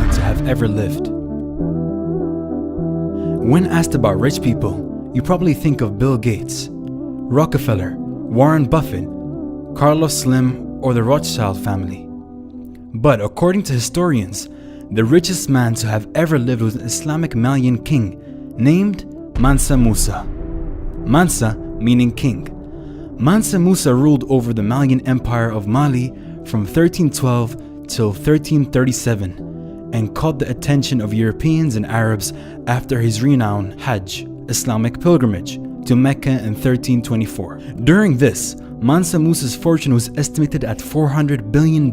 man to have ever lived. When asked about rich people, you probably think of Bill Gates, Rockefeller, Warren Buffett, Carlos Slim, or the Rothschild family. But according to historians, the richest man to have ever lived was an Islamic Malian king named Mansa Musa. Mansa meaning king. Mansa Musa ruled over the Malian Empire of Mali from 1312 till 1337 and caught the attention of Europeans and Arabs after his renowned Hajj, Islamic pilgrimage, to Mecca in 1324. During this, Mansa Musa's fortune was estimated at $400 billion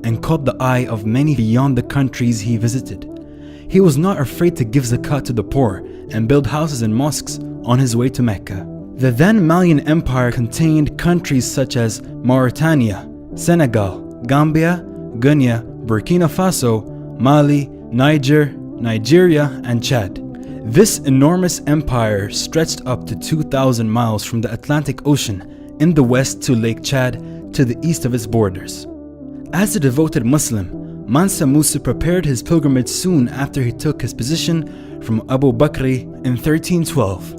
and caught the eye of many beyond the countries he visited. He was not afraid to give zakat to the poor and build houses and mosques on his way to Mecca. The then Malian Empire contained countries such as Mauritania, Senegal, Gambia, Guinea, Burkina Faso, Mali, Niger, Nigeria, and Chad. This enormous empire stretched up to 2,000 miles from the Atlantic Ocean in the west to Lake Chad to the east of its borders. As a devoted Muslim, Mansa Musa prepared his pilgrimage soon after he took his position from Abu Bakr in 1312.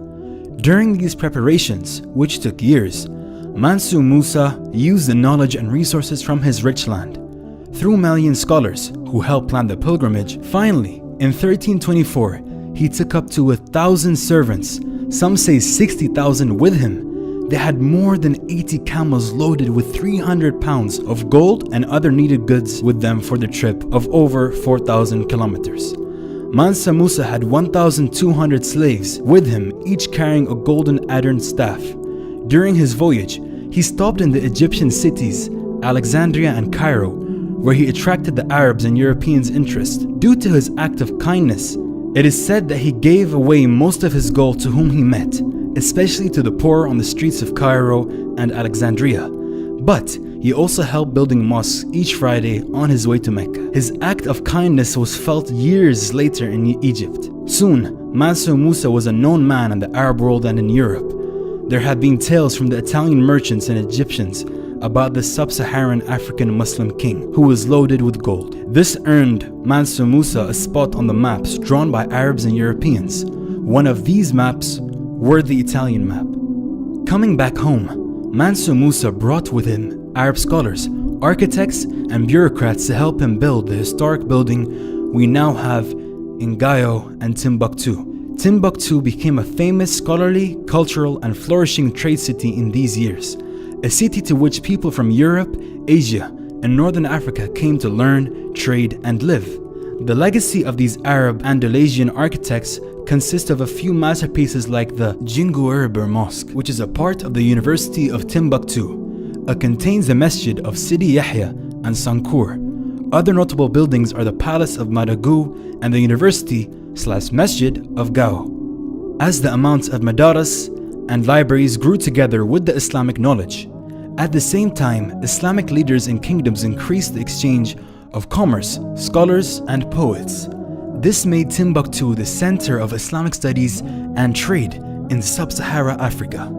During these preparations, which took years, Mansa Musa used the knowledge and resources from his rich land. Through Malian scholars who helped plan the pilgrimage, finally, in 1324, he took up to 1,000 servants, some say 60,000 with him. They had more than 80 camels loaded with 300 pounds of gold and other needed goods with them for the trip of over 4,000 kilometers. Mansa Musa had 1,200 slaves with him, each carrying a golden adorned staff. During his voyage, he stopped in the Egyptian cities, Alexandria and Cairo, where he attracted the Arabs and Europeans' interest. Due to his act of kindness, it is said that he gave away most of his gold to whom he met, especially to the poor on the streets of Cairo and Alexandria. But he also helped building mosques each Friday on his way to Mecca. His act of kindness was felt years later in Egypt. Soon, Mansa Musa was a known man in the Arab world and in Europe. There have been tales from the Italian merchants and Egyptians about the sub-Saharan African Muslim king who was loaded with gold. This earned Mansa Musa a spot on the maps drawn by Arabs and Europeans. One of these maps were the Italian map. Coming back home, Mansa Musa brought with him Arab scholars, architects, and bureaucrats to help him build the historic building we now have in Gayo and Timbuktu. Timbuktu became a famous scholarly, cultural, and flourishing trade city in these years, a city to which people from Europe, Asia, and Northern Africa came to learn, trade, and live. The legacy of these Arab Andalusian architects consists of a few masterpieces like the Jinguerbir Mosque, which is a part of the University of Timbuktu. It contains the Masjid of Sidi Yahya and Sankour. Other notable buildings are the Palace of Madagou and the University/Masjid of Gao. As the amounts of madaras and libraries grew together with the Islamic knowledge, at the same time, Islamic leaders and kingdoms increased the exchange of commerce, scholars, and poets. This made Timbuktu the center of Islamic studies and trade in sub-Sahara Africa.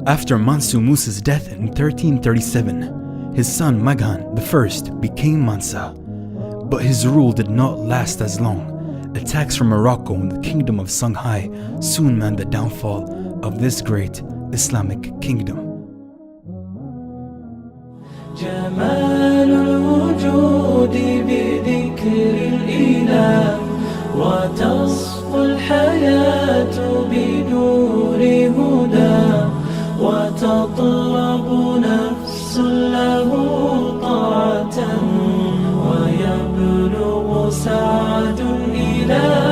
After Mansa Musa's death in 1337, his son Maghan I became Mansa. But his rule did not last as long. Attacks from Morocco and the kingdom of Songhai soon meant the downfall of this great Islamic kingdom. جمال الوجود بذكر الإله وتصفو الحياة بنور هدى وتطلب نفس له طاعة ويبلغ سعد إلى